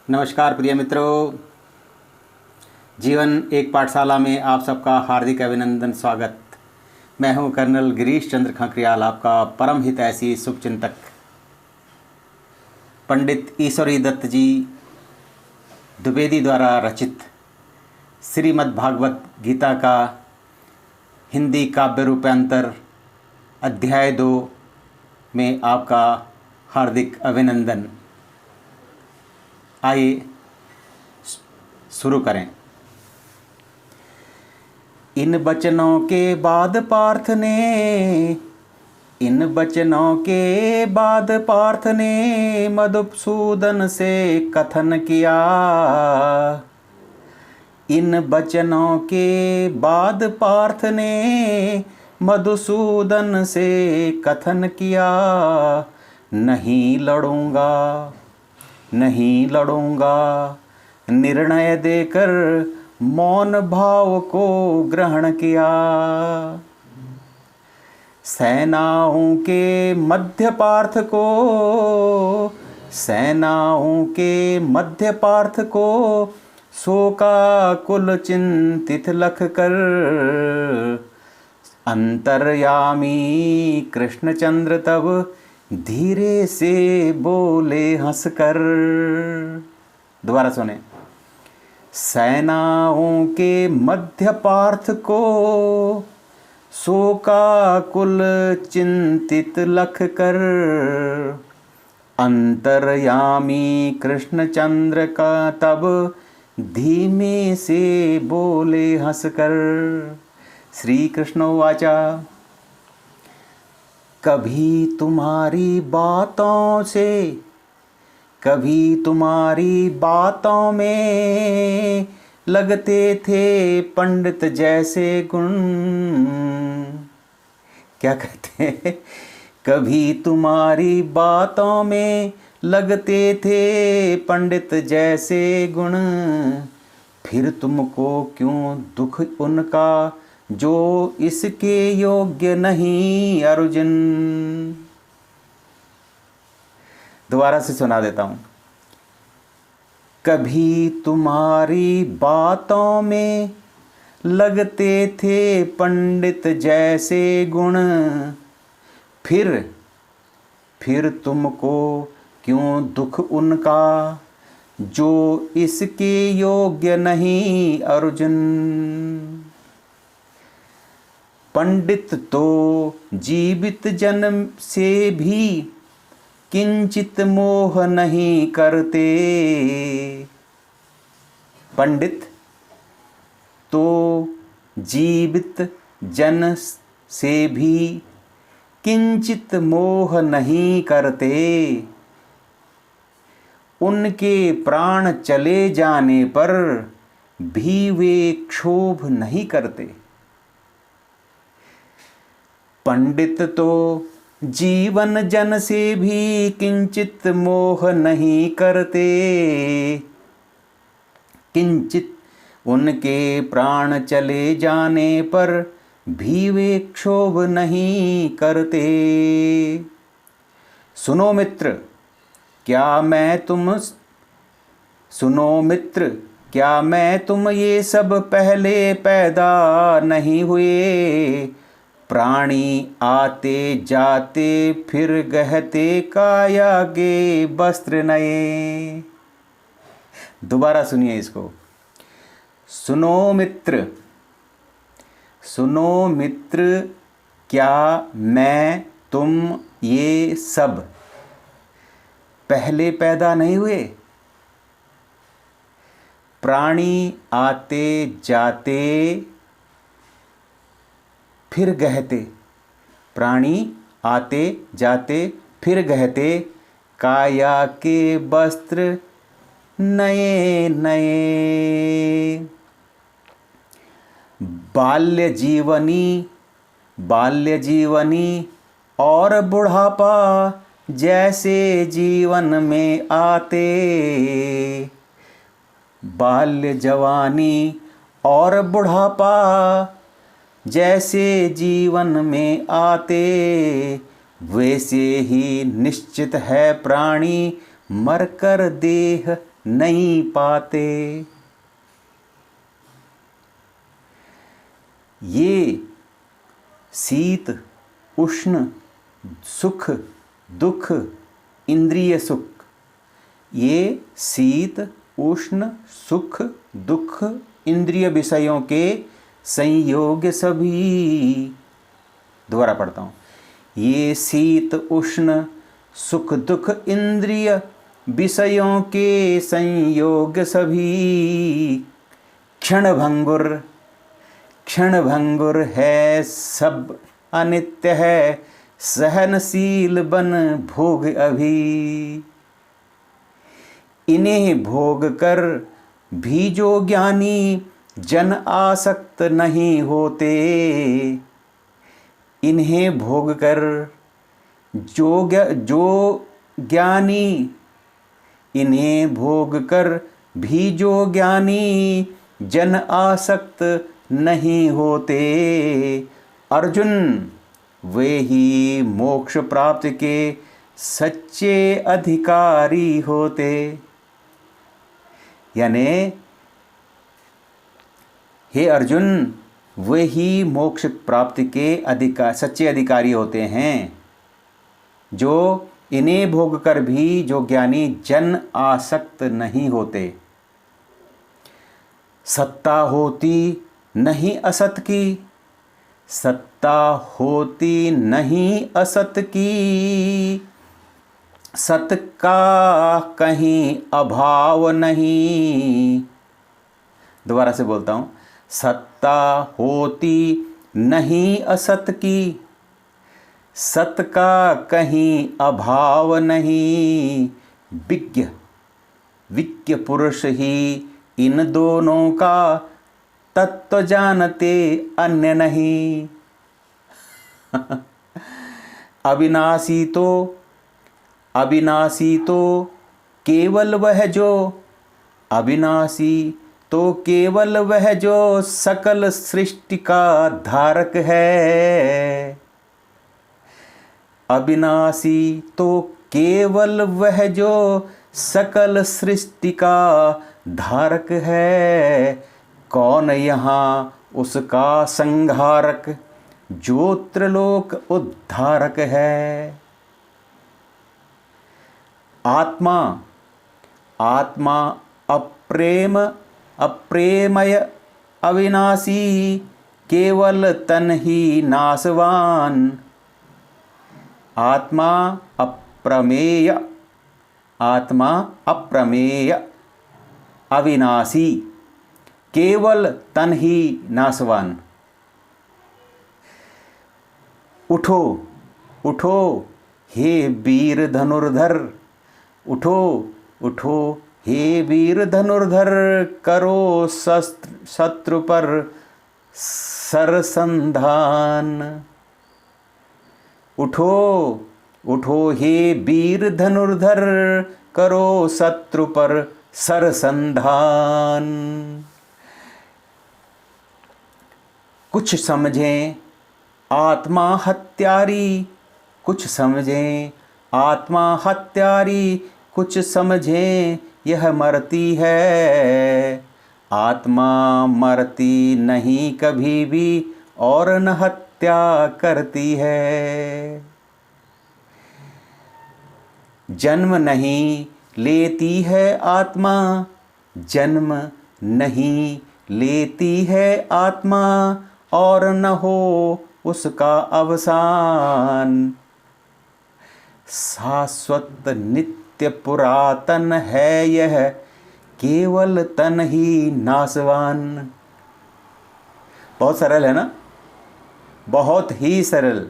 नमस्कार प्रिय मित्रों, जीवन एक पाठशाला में आप सबका हार्दिक अभिनंदन स्वागत। मैं हूं कर्नल गिरीश चंद्र खंकरियाल, आपका परम हितैषी शुभचिंतक। पंडित ईश्वरी दत्त जी द्विवेदी द्वारा रचित श्रीमद् भागवत गीता का हिंदी काव्य रूपांतर अध्याय 2 में आपका हार्दिक अभिनंदन। आइए शुरू करें। इन बचनों के बाद पार्थ ने मधुसूदन से कथन किया। इन बचनों के बाद पार्थ ने मधुसूदन से कथन किया। नहीं लड़ूंगा, निर्णय देकर मौन भाव को ग्रहण किया। सेनाओं के मध्य पार्थ को शोकाकुल चिंतित लख कर अंतर्यामी कृष्णचंद्र तब धीरे से बोले हंसकर। दोबारा सुने। सेनाओं के मध्य पार्थ को शोकाकुल चिंतित लख कर अंतर्यामी कृष्णचंद्र का तब धीमे से बोले हंसकर। श्री कृष्णोवाचा। कभी तुम्हारी बातों में लगते थे पंडित जैसे गुण। क्या कहते हैं? कभी तुम्हारी बातों में लगते थे पंडित जैसे गुण। फिर तुमको क्यों दुख उनका जो इसके योग्य नहीं अर्जुन। दोबारा से सुना देता हूँ। कभी तुम्हारी बातों में लगते थे पंडित जैसे गुण। फिर तुमको क्यों दुख उनका जो इसके योग्य नहीं अर्जुन। पंडित तो जीवित जन से भी किंचित मोह नहीं करते। पंडित तो जीवित जन से भी किंचित मोह नहीं करते। उनके प्राण चले जाने पर भी वे क्षोभ नहीं करते। पंडित तो जीवन जन से भी किंचित मोह नहीं करते। किंचित उनके प्राण चले जाने पर भी वे क्षोभ नहीं करते। सुनो मित्र, क्या मैं तुम ये सब पहले पैदा नहीं हुए। प्राणी आते जाते फिर गहते काया के वस्त्र नए। दोबारा सुनिए इसको। सुनो मित्र, क्या मैं तुम ये सब पहले पैदा नहीं हुए। प्राणी आते जाते फिर गहते। प्राणी आते जाते फिर गहते काया के वस्त्र नए नए। बाल्य जीवनी और बुढ़ापा जैसे जीवन में आते। बाल्य जवानी और बुढ़ापा जैसे जीवन में आते। वैसे ही निश्चित है प्राणी मरकर देह नहीं पाते। ये शीत उष्ण सुख दुख इंद्रिय सुख, ये शीत उष्ण सुख दुख इंद्रिय विषयों के संयोग सभी। दोबारा पढ़ता हूँ। ये शीत उष्ण सुख दुख इंद्रिय विषयों के संयोग सभी। क्षण भंगुर है सब अनित्य है, सहनशील बन भोग अभी। इन्हें भोग कर भी जो ज्ञानी जन आसक्त नहीं होते। इन्हें भोग कर जो ज्ञानी, इन्हें भोग कर भी जो ज्ञानी जन आसक्त नहीं होते। अर्जुन वे ही मोक्ष प्राप्ति के सच्चे अधिकारी होते। यानी हे अर्जुन, वे ही मोक्ष प्राप्ति के सच्चे अधिकारी होते हैं, जो इन्हें भोग कर भी जो ज्ञानी जन आसक्त नहीं होते। सत्ता होती नहीं असत की, सत्ता होती नहीं असत की, सत का कहीं अभाव नहीं। दोबारा से बोलता हूँ। सत्ता होती नहीं असत की, सत का कहीं अभाव नहीं। विज्ञ पुरुष ही इन दोनों का तत्व जानते, अन्य नहीं। अविनाशी तो केवल वह जो, अविनाशी तो केवल वह जो सकल सृष्टि का धारक है। अविनाशी तो केवल वह जो सकल सृष्टि का धारक है। कौन यहाँ उसका संहारक, जो त्रिलोक उद्धारक है। आत्मा अप्रेमय अविनाशी, केवल तन ही नाशवान। आत्मा अप्रमेय अविनाशी, केवल तन ही नाशवान। उठो उठो हे वीर धनुर्धर, उठो उठो हे वीर धनुर्धर, करो शत्रु पर सरसंधान। उठो उठो हे वीर धनुर्धर, करो शत्रु पर सरसंधान। कुछ समझें आत्मा हत्यारी, कुछ समझें आत्मा हत्यारी, कुछ समझें यह मरती है। आत्मा मरती नहीं कभी भी, और न हत्या करती है। जन्म नहीं लेती है आत्मा, जन्म नहीं लेती है आत्मा, और न हो उसका अवसान। शाश्वत नित्य पुरातन है यह, केवल तन ही नाशवान। बहुत सरल है ना, बहुत ही सरल।